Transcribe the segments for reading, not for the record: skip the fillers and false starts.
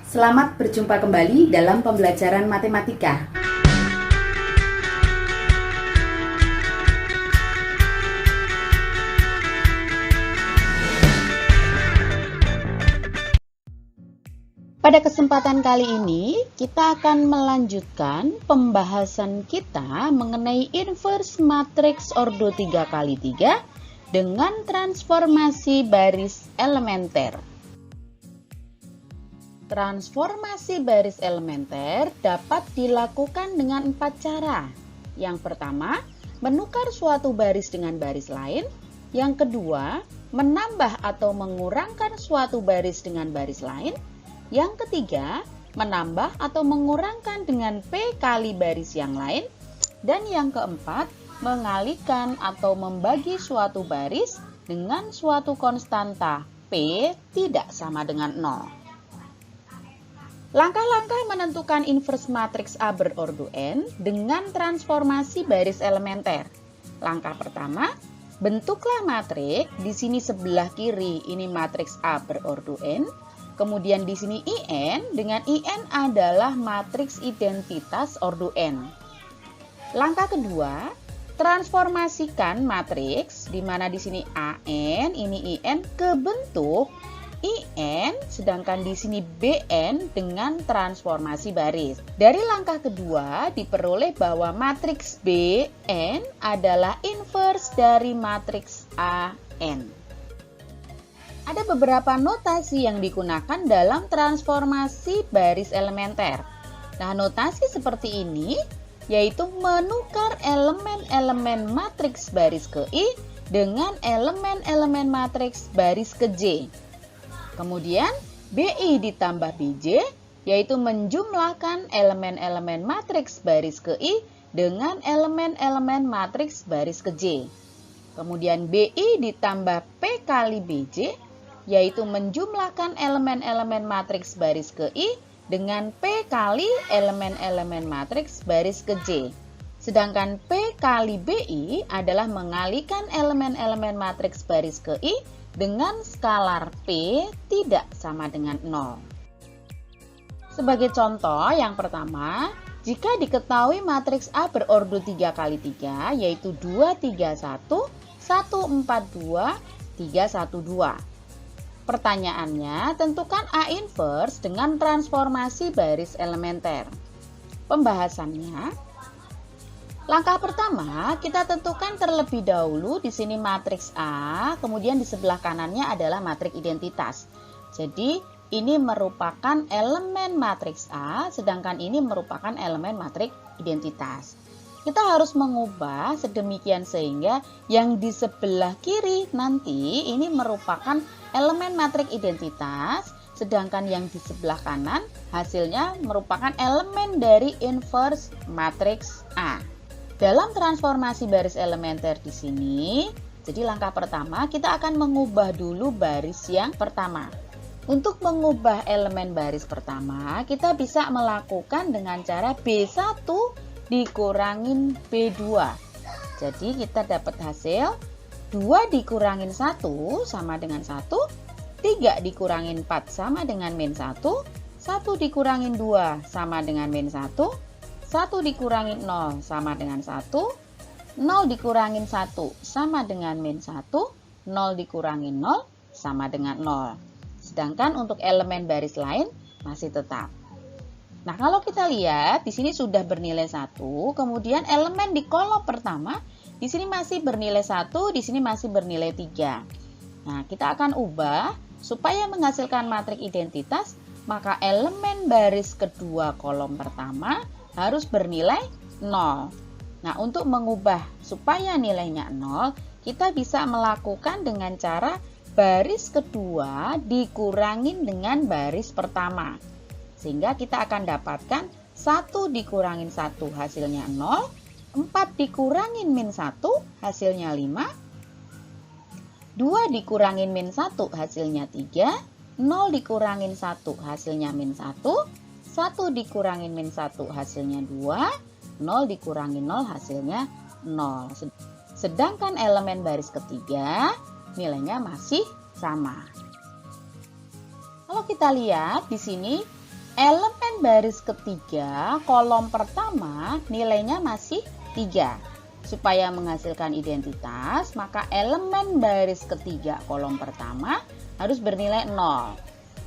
Selamat berjumpa kembali dalam pembelajaran matematika. Pada kesempatan kali ini, kita akan melanjutkan pembahasan kita mengenai inverse matriks ordo 3x3 dengan transformasi baris elementer. Transformasi baris elementer dapat dilakukan dengan 4 cara. Yang pertama, menukar suatu baris dengan baris lain. Yang kedua, menambah atau mengurangkan suatu baris dengan baris lain. Yang ketiga, menambah atau mengurangkan dengan P kali baris yang lain. Dan yang keempat, mengalihkan atau membagi suatu baris dengan suatu konstanta P tidak sama dengan 0. Langkah-langkah menentukan inverse matriks A berordo n dengan transformasi baris elementer. Langkah pertama, bentuklah matriks. Di sini sebelah kiri ini matriks A berordo n. Kemudian di sini IN, dengan IN adalah matriks identitas ordo n. Langkah kedua, transformasikan matriks di mana di sini AN, ini IN ke bentuk IN, sedangkan di sini BN dengan transformasi baris. Dari langkah kedua diperoleh bahwa matriks BN adalah inverse dari matriks AN. Ada beberapa notasi yang digunakan dalam transformasi baris elementer. Nah, notasi seperti ini yaitu menukar elemen-elemen matriks baris ke I dengan elemen-elemen matriks baris ke J. Kemudian BI ditambah BJ yaitu menjumlahkan elemen-elemen matriks baris ke I dengan elemen-elemen matriks baris ke J. Kemudian BI ditambah P kali BJ yaitu menjumlahkan elemen-elemen matriks baris ke I dengan P kali elemen-elemen matriks baris ke J. Sedangkan P kali BI adalah mengalihkan elemen-elemen matriks baris ke I dengan skalar P tidak sama dengan 0. Sebagai contoh, yang pertama, jika diketahui matriks A berordo 3x3 yaitu 2, 3, 1, 1, 4, 2, 3, 1, 2. Pertanyaannya, tentukan A inverse dengan transformasi baris elementer. Pembahasannya, langkah pertama, kita tentukan terlebih dahulu di sini matriks A, kemudian di sebelah kanannya adalah matriks identitas. Jadi, ini merupakan elemen matriks A, sedangkan ini merupakan elemen matriks identitas. Kita harus mengubah sedemikian sehingga yang di sebelah kiri nanti ini merupakan elemen matriks identitas, sedangkan yang di sebelah kanan hasilnya merupakan elemen dari inverse matriks A. Dalam transformasi baris elementer di sini, jadi langkah pertama kita akan mengubah dulu baris yang pertama. Untuk mengubah elemen baris pertama, kita bisa melakukan dengan cara B1 dikurangin B2. Jadi kita dapat hasil 2 dikurangin 1 sama dengan 1, 3 dikurangin 4 sama dengan min 1, 1 dikurangin 2 sama dengan min 1, 1 dikurangin 0 sama dengan 1, 0 dikurangin 1 sama dengan min 1, 0 dikurangin 0 sama dengan 0. Sedangkan untuk elemen baris lain masih tetap. Nah, kalau kita lihat di sini sudah bernilai 1, kemudian elemen di kolom pertama di sini masih bernilai 1, di sini masih bernilai 3. Nah, kita akan ubah supaya menghasilkan matriks identitas, maka elemen baris kedua kolom pertama harus bernilai 0. Nah, untuk mengubah supaya nilainya 0, kita bisa melakukan dengan cara baris kedua dikurangin dengan baris pertama. Sehingga kita akan dapatkan 1 dikurangin 1 hasilnya 0, 4 dikurangin min 1 hasilnya 5, 2 dikurangin min 1 hasilnya 3, 0 dikurangin 1 hasilnya min 1, 1 dikurangin min 1 hasilnya 2, 0 dikurangin 0 hasilnya 0. Sedangkan elemen baris ketiga nilainya masih sama. Kalau kita lihat di sini elemen baris ketiga kolom pertama nilainya masih 3. Supaya menghasilkan identitas, maka elemen baris ketiga kolom pertama harus bernilai 0.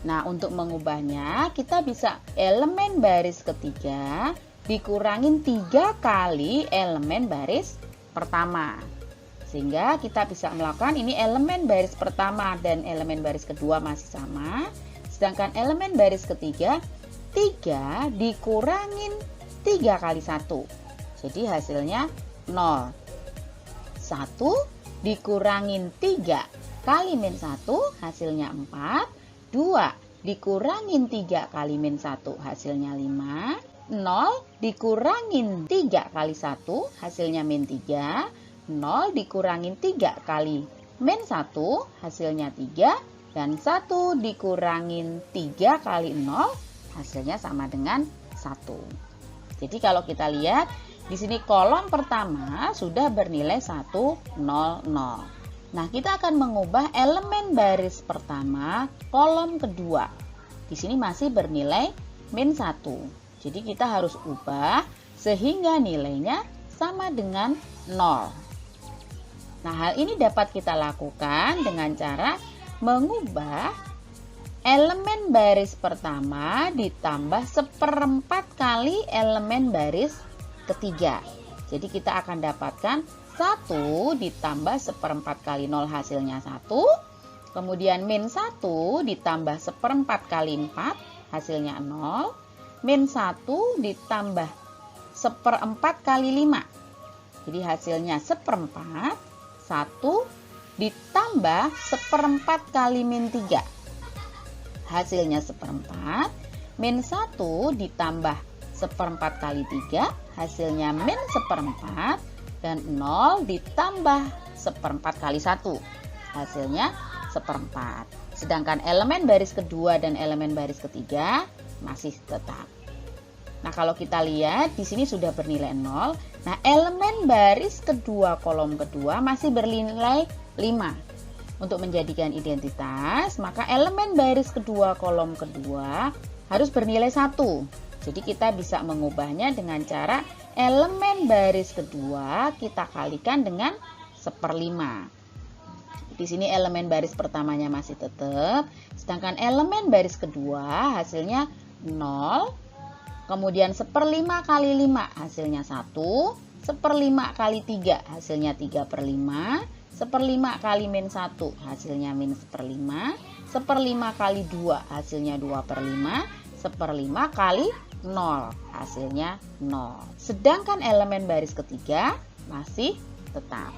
Nah, untuk mengubahnya, kita bisa elemen baris ketiga dikurangin 3 kali elemen baris pertama. Sehingga kita bisa melakukan ini elemen baris pertama dan elemen baris kedua masih sama. Sedangkan elemen baris ketiga 3 dikurangin 3 kali 1. Jadi hasilnya 0. 1 dikurangin 3 kali min 1 hasilnya 4. 2 dikurangin 3 kali min 1 hasilnya 5. 0 dikurangin 3 kali 1 hasilnya min 3. 0 dikurangin 3 kali min 1 hasilnya 3. Dan 1 dikurangin 3 kali 0 hasilnya sama dengan 1. Jadi kalau kita lihat di sini kolom pertama sudah bernilai 1, 0, 0. Nah, kita akan mengubah elemen baris pertama kolom kedua. Di sini masih bernilai min 1. Jadi kita harus ubah sehingga nilainya sama dengan 0. Nah, hal ini dapat kita lakukan dengan cara mengubah elemen baris pertama ditambah 1/4 kali elemen baris ketiga. Jadi kita akan dapatkan 1 ditambah 1/4 kali 0 hasilnya 1. Kemudian min 1 ditambah 1/4 kali 4 hasilnya 0. Min 1 ditambah 1/4 kali 5. Jadi hasilnya 1/4. 1 ditambah 1/4 kali min 3. Hasilnya 1/4. Min 1 ditambah 1/4 kali 3. Hasilnya min 1/4. Dan 0 ditambah 1/4 kali 1. Hasilnya 1/4. Sedangkan elemen baris kedua dan elemen baris ketiga masih tetap. Nah, kalau kita lihat di sini sudah bernilai 0. Nah, elemen baris kedua kolom kedua masih bernilai 5. Untuk menjadikan identitas, maka elemen baris kedua kolom kedua harus bernilai 1. Jadi kita bisa mengubahnya dengan cara elemen baris kedua kita kalikan dengan 1/5. Di sini elemen baris pertamanya masih tetap, sedangkan elemen baris kedua hasilnya 0. Kemudian 1/5 kali 5 hasilnya 1. 1/5 kali 3 hasilnya 3/5. 1/5 kali min 1 hasilnya min 1/5. 1/5 kali 2 hasilnya 2/5. 1/5 kali 0 hasilnya 0. Sedangkan elemen baris ketiga masih tetap.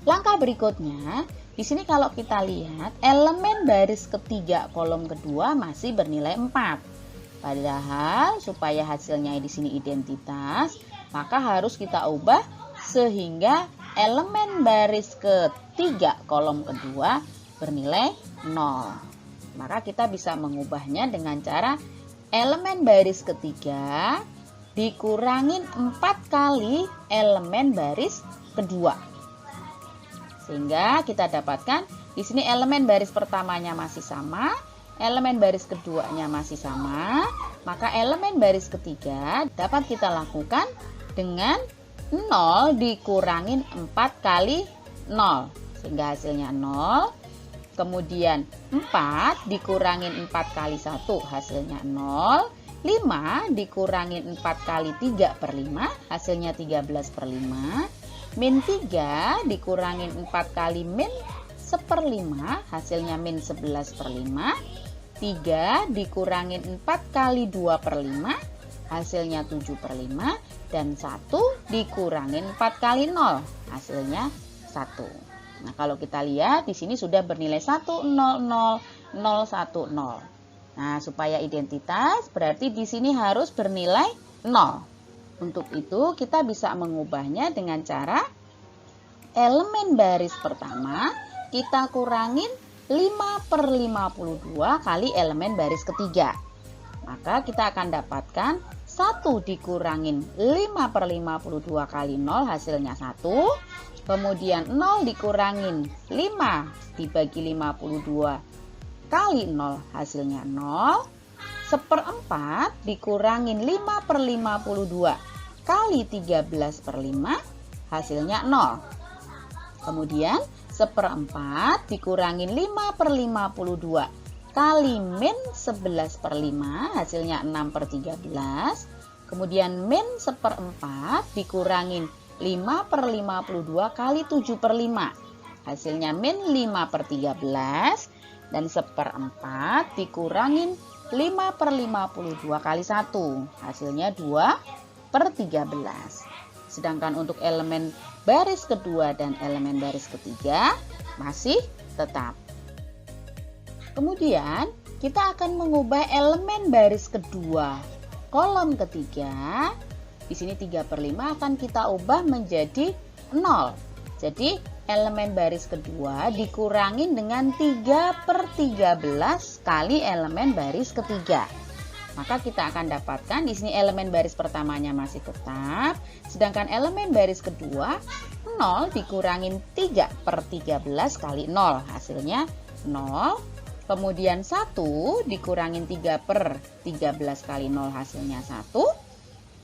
Langkah berikutnya, di sini kalau kita lihat elemen baris ketiga kolom kedua masih bernilai 4. Padahal supaya hasilnya di sini identitas, maka harus kita ubah sehingga elemen baris ketiga kolom kedua bernilai 0. Maka kita bisa mengubahnya dengan cara elemen baris ketiga dikurangin 4 kali elemen baris kedua. Sehingga kita dapatkan di sini elemen baris pertamanya masih sama, elemen baris keduanya masih sama, maka elemen baris ketiga dapat kita lakukan dengan 0 dikurangin 4 kali 0. Sehingga hasilnya 0. Kemudian 4 dikurangin 4 kali 1 hasilnya 0. 5 dikurangin 4 kali 3/5 hasilnya 13/5. Min 3 dikurangin 4 kali min 1/5 hasilnya min 11/5. 3 dikurangin 4 kali 2/5 hasilnya 7/5. Dan 1 dikurangin 4 kali 0 hasilnya 1. Nah, kalau kita lihat di sini sudah bernilai 1, 0, 0, 0, 1, 0. Nah, supaya identitas berarti di sini harus bernilai 0. Untuk itu kita bisa mengubahnya dengan cara elemen baris pertama kita kurangin 5/52 kali elemen baris ketiga. Maka kita akan dapatkan 1 dikurangin 5/52 kali 0 hasilnya 1. Kemudian 0 dikurangin 5 dibagi 52 kali 0 hasilnya 0. 1/4 dikurangin 5/52 kali 13/5 hasilnya 0. Kemudian 1/4 dikurangin 5/52 kali min 11/5 hasilnya 6/13. Kemudian min 1/4 dikurangin 5/52 kali 7/5 hasilnya min 5/13. Dan 1/4 dikurangin 5/52 kali 1 hasilnya 2/13. Sedangkan untuk elemen baris kedua dan elemen baris ketiga masih tetap. Kemudian kita akan mengubah elemen baris kedua kolom ketiga. Di sini 3/5 akan kita ubah menjadi 0. Jadi elemen baris kedua dikurangin dengan 3/13 kali elemen baris ketiga. Maka kita akan dapatkan di sini elemen baris pertamanya masih tetap, sedangkan elemen baris kedua 0 dikurangin 3/13 kali 0 hasilnya 0. Kemudian 1 dikurangin 3/13 kali 0 hasilnya 1.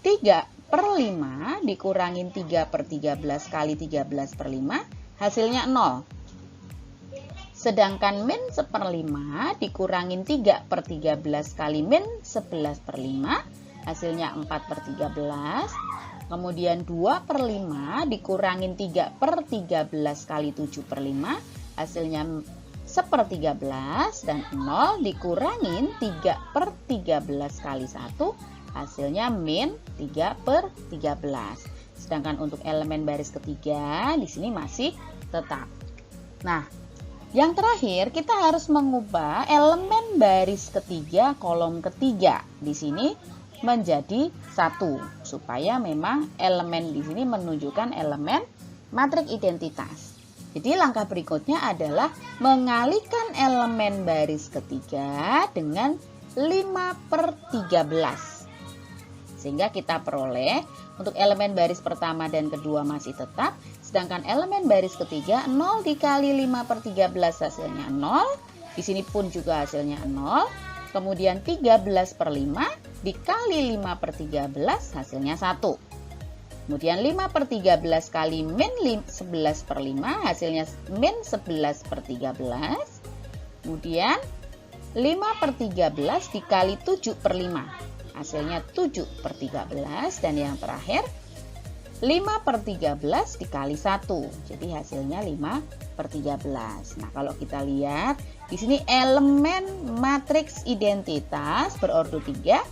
3/5 dikurangin 3/13 kali 13/5 hasilnya 0. Sedangkan min 1/5 dikurangin 3/13 kali min 11/5 hasilnya 4/13. Kemudian 2/5 dikurangin 3/13 kali 7/5 hasilnya 1/13. Dan 0 dikurangin 3/13 kali 1 hasilnya min 3/13. Sedangkan untuk elemen baris ketiga di sini masih tetap. Nah, yang terakhir kita harus mengubah elemen baris ketiga kolom ketiga di sini menjadi 1 supaya memang elemen di sini menunjukkan elemen matriks identitas. Jadi langkah berikutnya adalah mengalihkan elemen baris ketiga dengan 5/13. Sehingga kita peroleh untuk elemen baris pertama dan kedua masih tetap, sedangkan elemen baris ketiga 0 dikali 5/13 hasilnya 0. Di sini pun juga hasilnya 0. Kemudian 13/5 dikali 5/13 hasilnya 1. Kemudian 5/13 kali min 11/5 hasilnya min 11/13. Kemudian 5/13 dikali 7/5 hasilnya 7/13. Dan yang terakhir 5/13 dikali 1. Jadi hasilnya 5/13. Nah, kalau kita lihat di sini elemen matriks identitas berordo 3.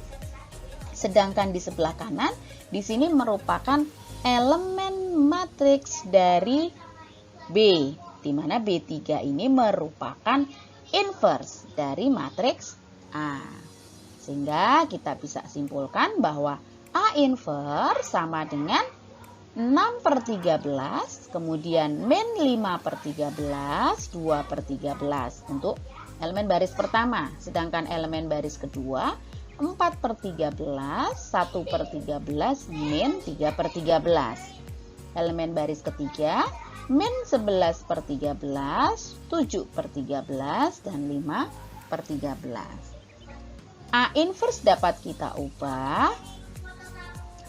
Sedangkan di sebelah kanan di sini merupakan elemen matriks dari B, di mana B3 ini merupakan inverse dari matriks A. Sehingga kita bisa simpulkan bahwa A inverse sama dengan 6/13, kemudian min 5/13, 2/13 untuk elemen baris pertama. Sedangkan elemen baris kedua 4/13, 1/13, min 3/13. Elemen baris ketiga min 11/13, 7/13, dan 5/13. A inverse dapat kita ubah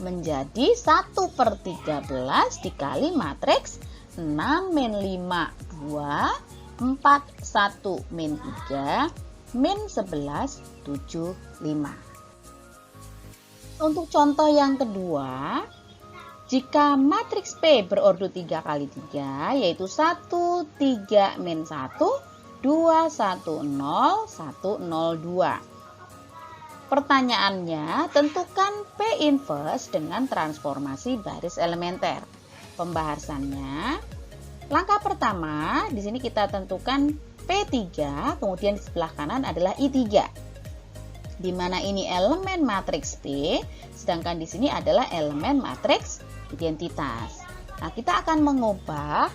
menjadi 1/13 dikali matriks 6 min 5 2 4 1 min 3 min 11 7 5. Untuk contoh yang kedua, jika matriks P berordo 3 kali 3 yaitu 1 3 min 1 2 1 0 1 0 2. Pertanyaannya, tentukan P inverse dengan transformasi baris elementer. Pembahasannya, langkah pertama, di sini kita tentukan P3, kemudian di sebelah kanan adalah I3. Di mana ini elemen matriks P, sedangkan di sini adalah elemen matriks identitas. Nah, kita akan mengubah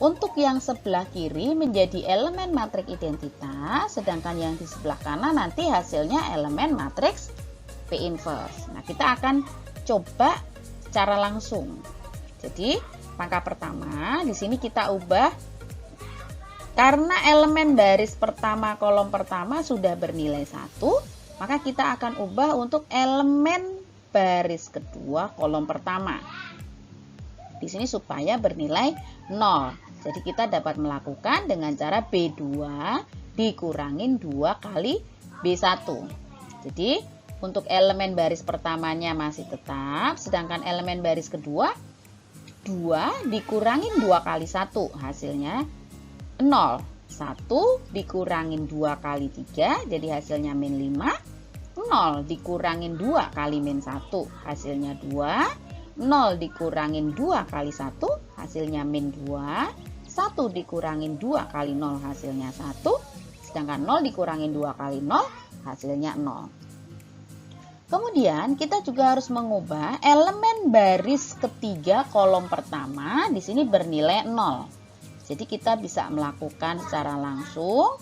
untuk yang sebelah kiri menjadi elemen matriks identitas, sedangkan yang di sebelah kanan nanti hasilnya elemen matriks P inverse. Nah, kita akan coba secara langsung. Jadi, langkah pertama di sini kita ubah karena elemen baris pertama kolom pertama sudah bernilai 1, maka kita akan ubah untuk elemen baris kedua kolom pertama. Di sini supaya bernilai 0. Jadi kita dapat melakukan dengan cara B2 dikurangin 2 kali B1. Jadi untuk elemen baris pertamanya masih tetap, sedangkan elemen baris kedua 2 dikurangin 2 kali 1 hasilnya 0. 1 dikurangin 2 kali 3 jadi hasilnya min 5. 0 dikurangin 2 kali min 1 hasilnya 2. 0 dikurangin 2 kali 1 hasilnya min 2. 1 dikurangin 2 kali 0 hasilnya 1. Sedangkan 0 dikurangin 2 kali 0 hasilnya 0. Kemudian kita juga harus mengubah elemen baris ketiga kolom pertama di sini bernilai 0. Jadi kita bisa melakukan secara langsung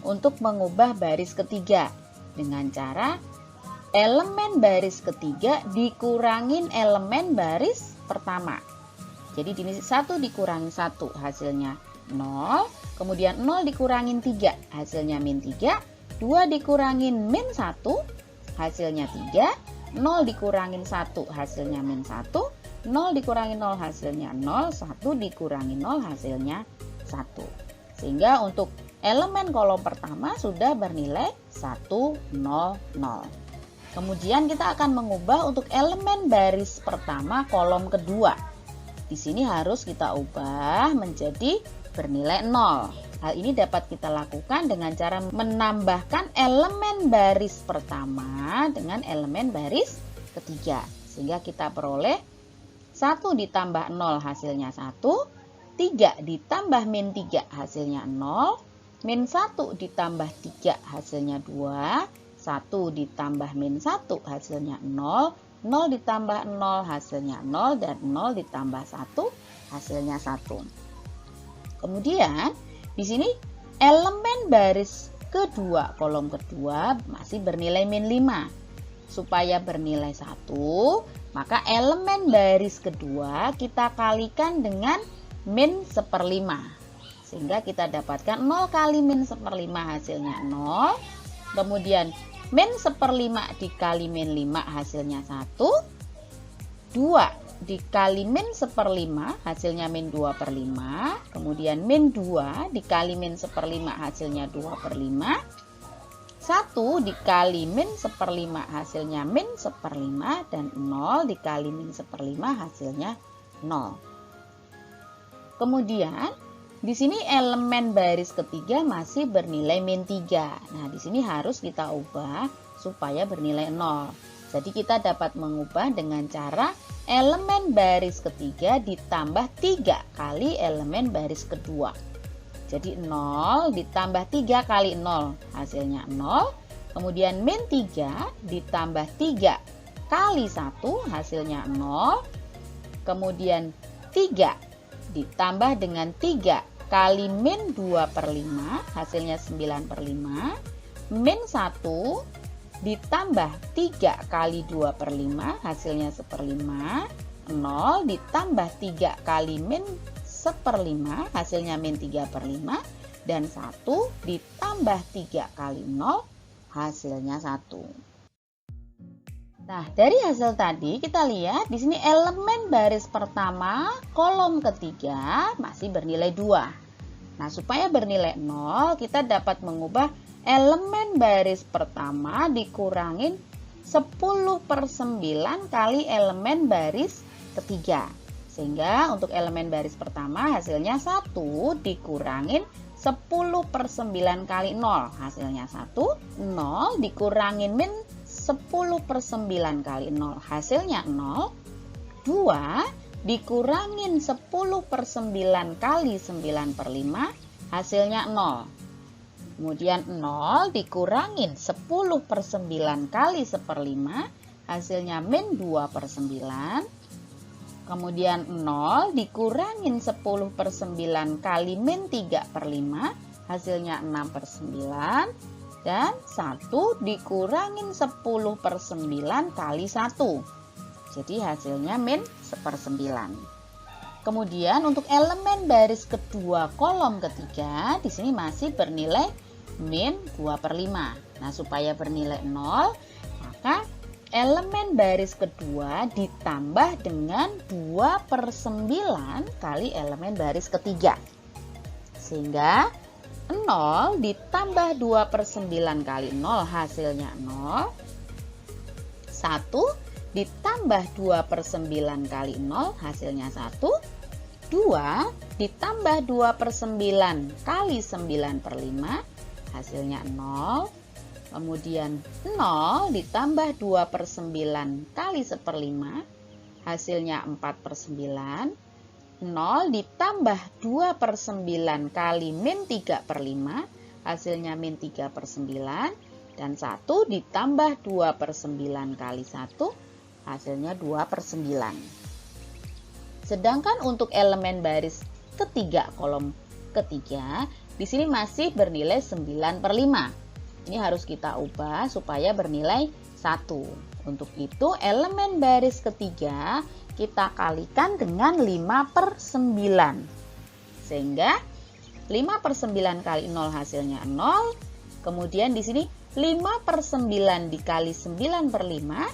untuk mengubah baris ketiga dengan cara elemen baris ketiga dikurangin elemen baris pertama. Jadi di sini 1 dikurangin 1 hasilnya 0. Kemudian 0 dikurangin 3 hasilnya min 3. 2 dikurangin min 1 hasilnya 3. 0 dikurangin 1 hasilnya min 1. 0 dikurangin 0 hasilnya 0. 1 dikurangin 0 hasilnya 1. Sehingga untuk elemen kolom pertama sudah bernilai 1, 0, 0. Kemudian kita akan mengubah untuk elemen baris pertama kolom kedua. Di sini harus kita ubah menjadi bernilai 0. Hal ini dapat kita lakukan dengan cara menambahkan elemen baris pertama dengan elemen baris ketiga. Sehingga kita peroleh 1 ditambah 0 hasilnya 1, 3 ditambah min 3 hasilnya 0, min 1 ditambah 3 hasilnya 2, 1 ditambah min 1 hasilnya 0, 0 ditambah 0 hasilnya 0, dan 0 ditambah 1 hasilnya 1. Kemudian di sini elemen baris kedua kolom kedua masih bernilai min 5. Supaya bernilai 1, maka elemen baris kedua kita kalikan dengan min 1/5. Sehingga kita dapatkan 0 kali min 1/5 hasilnya 0. Kemudian min 1/5 dikali min 5 hasilnya 1. 2 dikali min 1/5 hasilnya min 2/5. Kemudian min 2 dikali min 1/5 hasilnya 2/5. 1 dikali min 1/5 hasilnya min 1/5. Dan 0 dikali min 1/5 hasilnya 0. Kemudian di sini elemen baris ketiga masih bernilai min 3. Nah, di sini harus kita ubah supaya bernilai 0. Jadi kita dapat mengubah dengan cara elemen baris ketiga ditambah 3 kali elemen baris kedua. Jadi 0 ditambah 3 kali 0 hasilnya 0. Kemudian min 3 ditambah 3 kali 1 hasilnya 0. Kemudian 3 ditambah dengan 3 kali min 2/5 hasilnya 9/5. Min 1 ditambah 3 kali 2/5 hasilnya 1/5. 0 ditambah 3 kali min 1/5 hasilnya min 3/5. Dan 1 ditambah 3 kali 0 hasilnya 1. Nah, dari hasil tadi kita lihat di sini elemen baris pertama kolom ketiga masih bernilai 2. Nah, supaya bernilai 0 kita dapat mengubah elemen baris pertama dikurangin 10/9 kali elemen baris ketiga. Sehingga untuk elemen baris pertama hasilnya 1 dikurangin 10/9 kali 0 hasilnya 1. 0 dikurangin min 10/9 kali 0 hasilnya 0. 2 dikurangin 10/9 kali 9/5 hasilnya 0. Kemudian 0 dikurangin 10/9 kali 1/5 hasilnya min 2/9. Kemudian 0 dikurangin 10/9 kali min 3/5 hasilnya 6/9. Dan 1 dikurangin 10/9 kali 1. Jadi hasilnya min 1/9. Kemudian untuk elemen baris kedua kolom ketiga di sini masih bernilai min 2/5. Nah, supaya bernilai 0, maka elemen baris kedua ditambah dengan 2/9 kali elemen baris ketiga. Sehingga 0 ditambah 2/9 kali 0 hasilnya 0. 1 ditambah 2/9 kali 0 hasilnya 1. 2 ditambah 2/9 kali 9/5 hasilnya 0. Kemudian 0 ditambah 2/9 kali 1/5 hasilnya 4/9. 0 ditambah 2/9 kali min 3/5 hasilnya min 3/9. Dan 1 ditambah 2/9 kali 1 hasilnya 2/9. Sedangkan untuk elemen baris ketiga kolom ketiga di sini masih bernilai 9/5. Ini harus kita ubah supaya bernilai 1. Untuk itu elemen baris ketiga kita kalikan dengan 5/9. Sehingga 5/9 kali 0 hasilnya 0. Kemudian di sini 5/9 dikali 9/5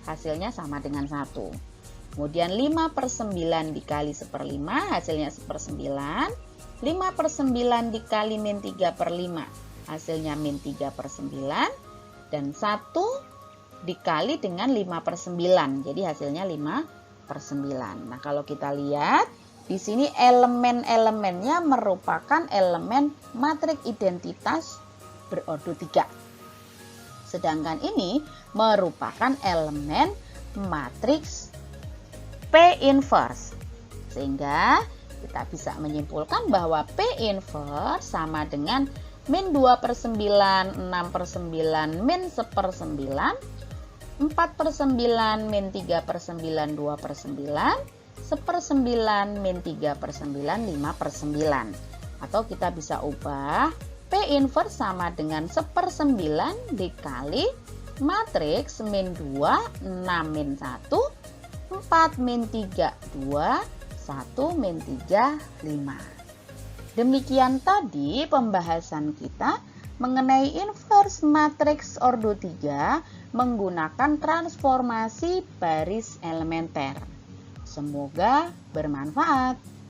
hasilnya sama dengan 1. Kemudian 5/9 dikali 1/5 hasilnya 1/9. 5/9 dikali min 3/5 hasilnya min 3/9. Dan 1 dikali dengan 5/9. Jadi hasilnya 5/9. Nah, kalau kita lihat di sini elemen-elemennya merupakan elemen matriks identitas berordo 3. Sedangkan ini merupakan elemen matriks P inverse. Sehingga kita bisa menyimpulkan bahwa P inverse sama dengan min 2/9, 6/9, min 1/9, 4/9, min 3/9, 2/9, 1/9, min 3/9, 5/9. Atau kita bisa ubah P inverse sama dengan 1/9 dikali matriks min 2, 6 min 1, 4 min 3, 2, 1 min 3, 5. Demikian tadi pembahasan kita mengenai inverse matriks ordo 3 menggunakan transformasi baris elementer. Semoga bermanfaat.